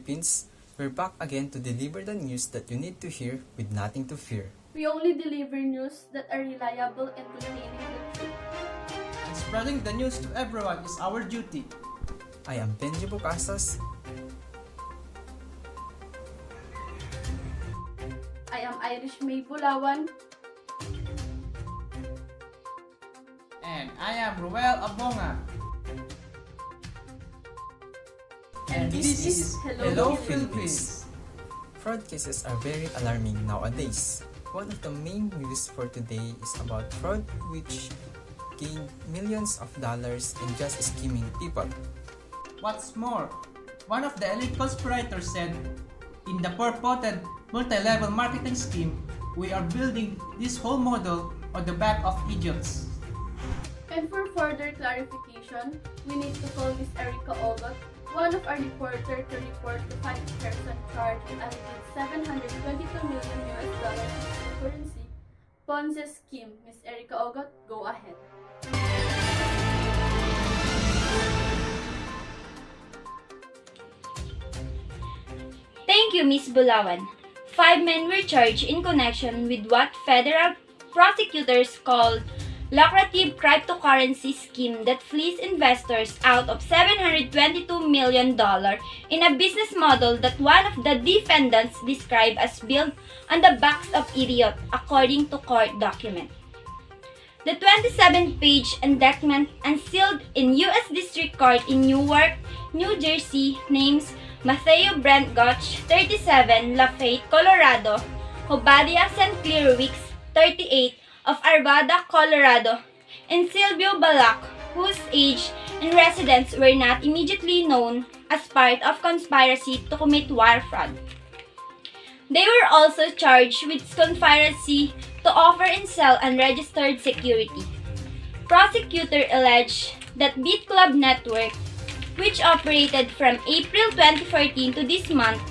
Philippines. We're back again to deliver the news that you need to hear with nothing to fear. We only deliver news that are reliable and containing the truth. And spreading the news to everyone is our duty. I am Benji Bocasas. I am Irish May Bulawan. And I am Ruel Abonga. And this is Hello Philippines. Fraud cases are very alarming nowadays. One of the main news for today is about fraud which gained millions of dollars in just scheming people. What's more, one of the elite conspirators said, in the purported multi-level marketing scheme, we are building this whole model on the back of idiots. And for further clarification, we need to call Ms. Erica Ogot, one of our reporters, to report the 5-person charge in a $722 million cryptocurrency Ponzi scheme. Ms. Erica Ogot, go ahead. Thank you, Ms. Bulawan. 5 men were charged in connection with what federal prosecutors called lucrative cryptocurrency scheme that flees investors out of $722 million in a business model that one of the defendants described as built on the backs of idiots, according to court documents. The 27-page indictment unsealed in U.S. District Court in Newark, New Jersey, names Matthew Brent Gotch, 37, Lafayette, Colorado, Obadiah St. Clair Weeks, 38, of Arvada, Colorado, and Silvio Balak, whose age and residence were not immediately known, as part of conspiracy to commit wire fraud. They were also charged with conspiracy to offer and sell unregistered security. Prosecutor alleged that Beat Club Network, which operated from April 2014 to this month,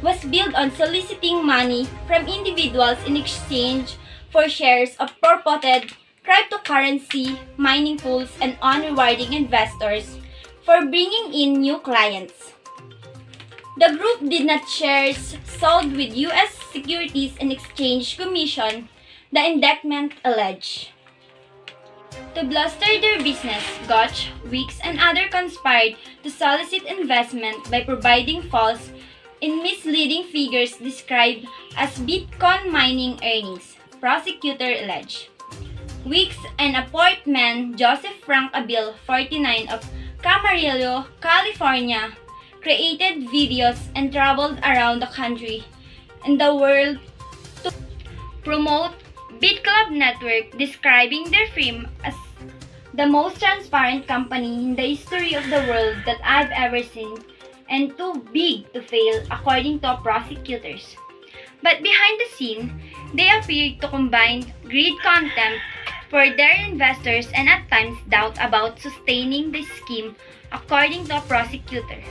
was built on soliciting money from individuals in exchange for shares of purported cryptocurrency mining pools and on rewarding investors for bringing in new clients. The group did not shares sold with U.S. Securities and Exchange Commission, the indictment alleged. To bluster their business, Gotch, Weeks, and others conspired to solicit investment by providing false and misleading figures described as Bitcoin mining earnings, prosecutor alleged. Weeks and a fourth man, Joseph Frank Abil, 49, of Camarillo, California, created videos and traveled around the country and the world to promote BitClub Network, describing their firm as the most transparent company in the history of the world that I've ever seen and too big to fail, according to prosecutors. But behind the scene, they appeared to combine greed, contempt for their investors, and at times doubt about sustaining the scheme, according to a prosecutor.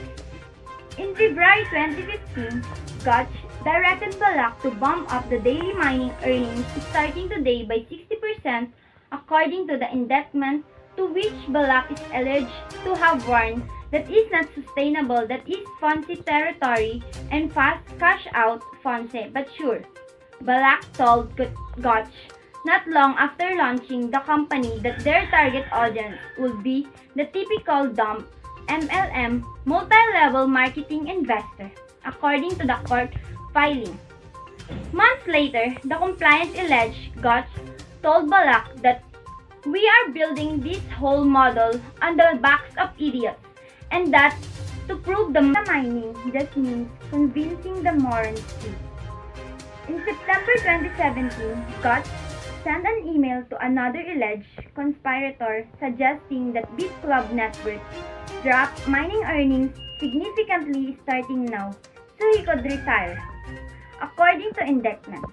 In February 2015, Gotch directed Balak to bump up the daily mining earnings starting today by 60%, according to the indictment, to which Balak is alleged to have warned that is not sustainable, that is Fonzie territory and fast cash out Fonzie, but sure. Balak told Gotch not long after launching the company that their target audience would be the typical dumb MLM multi-level marketing investor, according to the court filing. Months later, the complaint alleged Gotch told Balak that we are building this whole model on the backs of idiots, and that to prove the mining just means convincing the morons too. In September 2017, Gotch sent an email to another alleged conspirator suggesting that BitClub Network drop mining earnings significantly starting now so he could retire, according to indictment.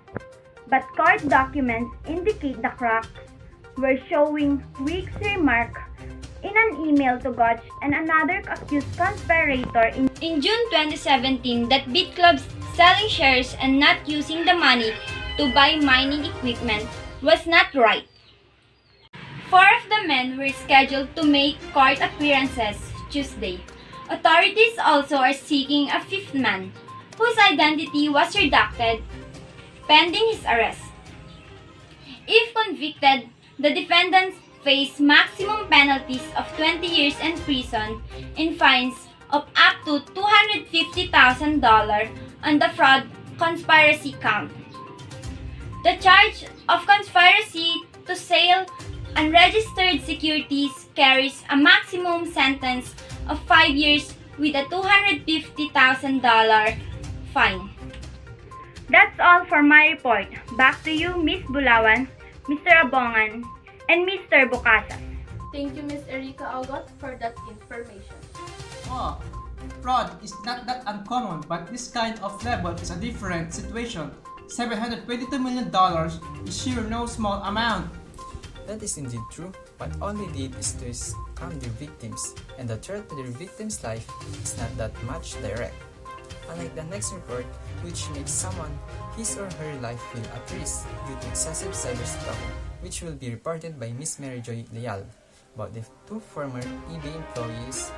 But court documents indicate the cracks were showing Weeks' remark in an email to Gotch and another accused conspirator in June 2017 that BitClub's selling shares and not using the money to buy mining equipment was not right. 4 of the men were scheduled to make court appearances Tuesday. Authorities also are seeking a fifth man, whose identity was redacted pending his arrest. If convicted, the defendants face maximum penalties of 20 years in prison and fines of up to $250,000 on the fraud conspiracy count. The charge of conspiracy to sell unregistered securities carries a maximum sentence of 5 years with a $250,000 fine. That's all for my report. Back to you, Miss Bulawan, Mr. Abongan, and Mr. Bukasas. Thank you, Ms. Erica Algot, for that information. Oh, fraud is not that uncommon, but this kind of level is a different situation. $722 million is sure no small amount. That is indeed true, but all they did is to scam their victims, and the threat to their victim's life is not that much direct. Unlike the next report, which makes someone his or her life feel at risk due to excessive cyberstalking, which will be reported by Ms. Mary Joy Leal about the two former eBay employees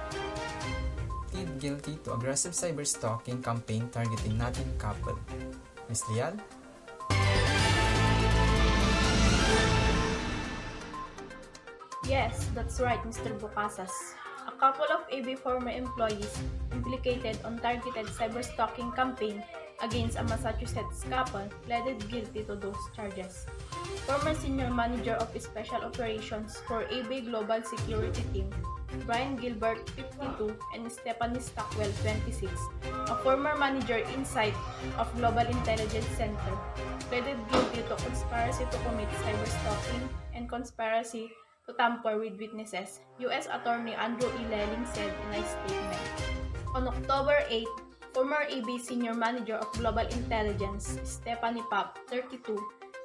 plead guilty to aggressive cyberstalking campaign targeting native couple. Ms. Leal? Yes, that's right, Mr. Bukasas. A couple of eBay former employees implicated on targeted cyberstalking campaign against a Massachusetts couple pleaded guilty to those charges. Former senior manager of special operations for eBay Global Security Team, Brian Gilbert, 52, and Stephanie Stockwell, 26, a former manager inside of Global Intelligence Center, pleaded guilty to conspiracy to commit cyberstalking and conspiracy to tamper with witnesses, U.S. Attorney Andrew E. Lelling said in a statement. On October 8, former eBay Senior Manager of Global Intelligence, Stephanie Pop, 32,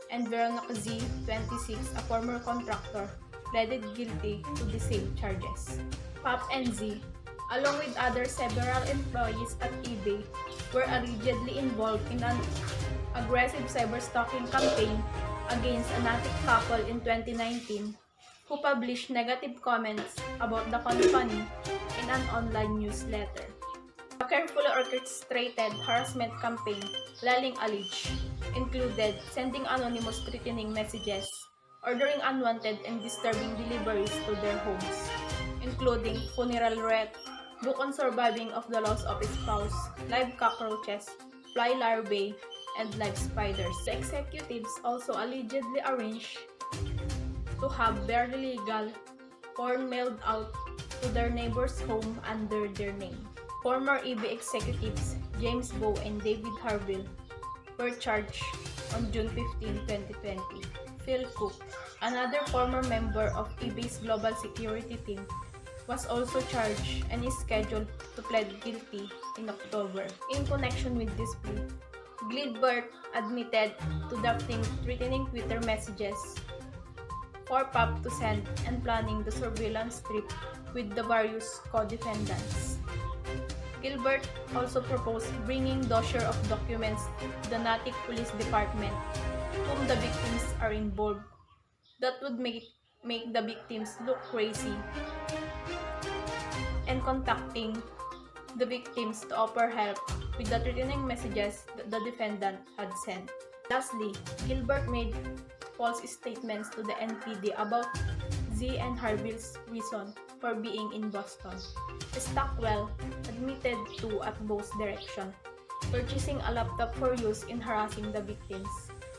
and Veronica Z, 26, a former contractor, pleaded guilty to the same charges. Pop and Z, along with other several employees at eBay, were allegedly involved in an aggressive cyberstalking campaign against a native couple in 2019 who published negative comments about the company in an online newsletter. A carefully orchestrated harassment campaign, Lelling alleged, included sending anonymous threatening messages, ordering unwanted and disturbing deliveries to their homes, including funeral wreath, book on surviving of the loss of a spouse, live cockroaches, fly larvae, and live spiders. The executives also allegedly arranged to have barely legal porn mailed out to their neighbor's home under their name. Former eBay executives James Bow and David Harville were charged on June 15, 2020. Phil Cook, another former member of eBay's global security team, was also charged and is scheduled to plead guilty in October. In connection with this plea, Gilbert admitted to drafting threatening Twitter messages for Pop to send and planning the surveillance strip with the various co-defendants. Gilbert also proposed bringing dossier of documents to the Natick Police Department, whom the victims are involved. That would make the victims look crazy, and contacting the victims to offer help with the threatening messages that the defendant had sent. Lastly, Gilbert made false statements to the NPD about Z and Harville's reason for being in Boston. Stockwell admitted to at Bow's direction, purchasing a laptop for use in harassing the victims,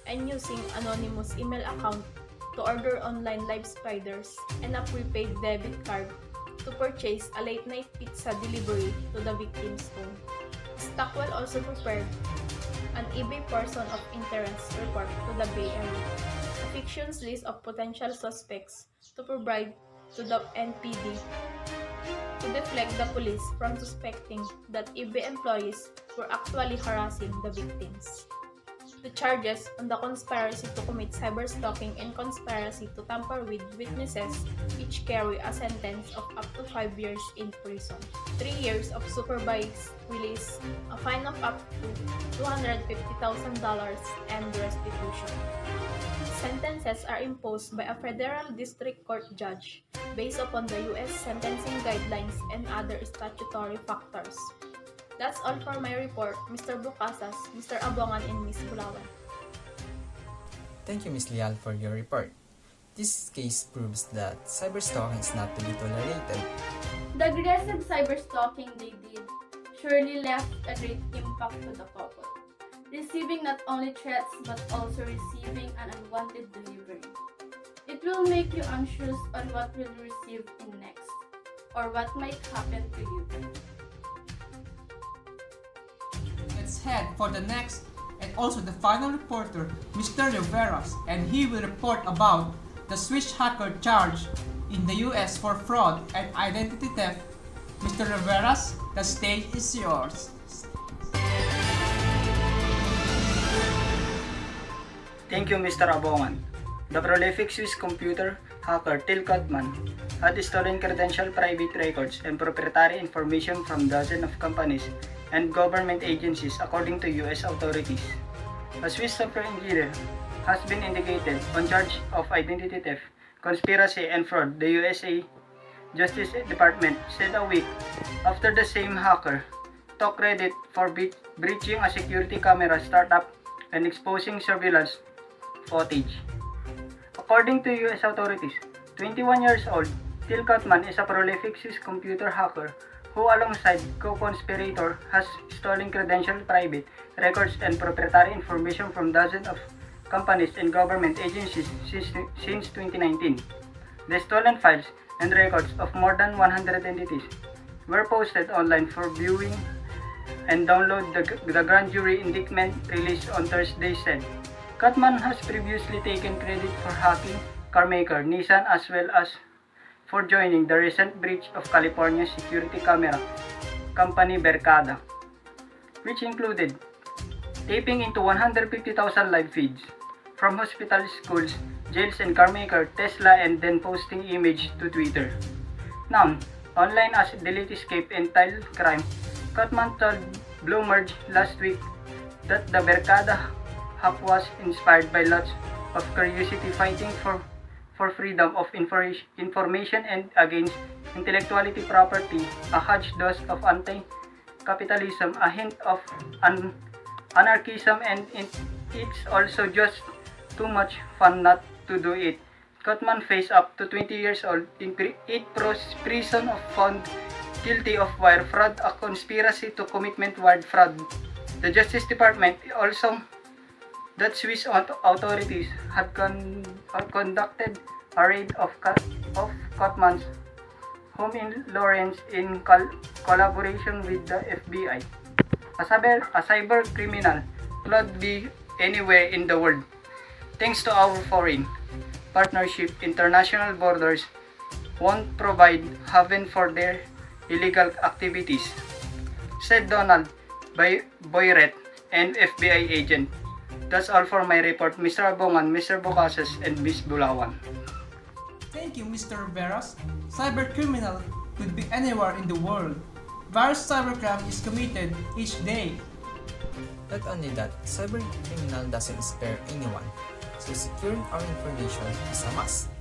and using anonymous email account to order online live spiders and a prepaid debit card to purchase a late-night pizza delivery to the victim's home. Stockwell also prepared an eBay person of interest report to the Bay Area, a fictions list of potential suspects to provide to the NPD to deflect the police from suspecting that eBay employees were actually harassing the victims. The charges on the conspiracy to commit cyberstalking and conspiracy to tamper with witnesses each carry a sentence of up to 5 years in prison, 3 years of supervised release, a fine of up to $250,000, and restitution. Sentences are imposed by a federal district court judge based upon the U.S. sentencing guidelines and other statutory factors. That's all for my report, Mr. Bucasas, Mr. Abongan, and Ms. Bulawan. Thank you, Ms. Lial, for your report. This case proves that cyberstalking is not to be tolerated. The aggressive cyberstalking they did surely left a great impact to the couple, receiving not only threats but also receiving an unwanted delivery. It will make you anxious on what will you receive in next, or what might happen to you. Let's head for the next and also the final reporter, Mr. Riveras, and he will report about the Swiss hacker charged in the US for fraud and identity theft. Mr. Riveras, the stage is yours. Thank you, Mr. Abongan. The prolific Swiss computer hacker Till Kotman had stolen credential private records and proprietary information from dozens of companies and government agencies according to U.S. authorities. A Swiss software engineer has been indicated on charge of identity theft, conspiracy, and fraud, the USA Justice Department said a week after the same hacker took credit for breaching a security camera startup and exposing surveillance footage. According to U.S. authorities, 21 years old, Till Kotman is a prolific Swiss computer hacker who alongside co-conspirator has stolen credential private records and proprietary information from dozens of companies and government agencies since 2019. The stolen files and records of more than 100 entities were posted online for viewing and download. The grand jury indictment released on Thursday said Kotman has previously taken credit for hacking carmaker Nissan as well as for joining the recent breach of California's security camera company Verkada, which included taping into 150,000 live feeds from hospitals, schools, jails, and carmaker Tesla, and then posting image to Twitter. Known online as Delete Escape and Cybercrime, Kotman told Bloomberg last week that the Verkada hack was inspired by lots of curiosity fighting for freedom of information and against intellectuality property, a huge dose of anti-capitalism, a hint of anarchism, and it's also just too much fun not to do it. Kotman faced up to 20 years old in prison of found guilty of wire fraud, a conspiracy to commit wire fraud. The Justice Department also that Swiss authorities had conducted a raid of Kotman's home in Lawrence in collaboration with the FBI. A cyber criminal could be anywhere in the world. Thanks to our foreign partnership, international borders won't provide haven for their illegal activities, said Donald Boyret, an FBI agent. That's all for my report, Mr. Abongan, Mr. Bucasas, and Ms. Bulawan. Thank you, Mr. Riveras. Cybercriminal could be anywhere in the world. Various cybercrime is committed each day. Not only that, cybercriminal doesn't spare anyone, so securing our information is a must.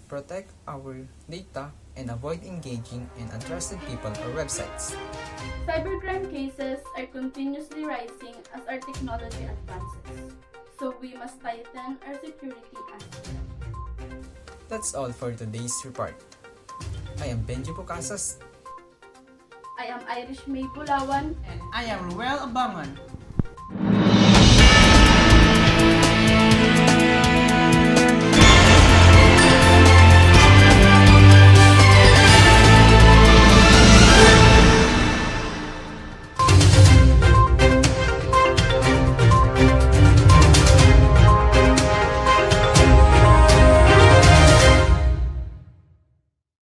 Protect our data and avoid engaging in untrusted people or websites. Cybercrime cases are continuously rising as our technology advances, so we must tighten our security as well. That's all for today's report. I am Benji Bucasas. I am Irish May Bulawan. And I am Ruel Abangan.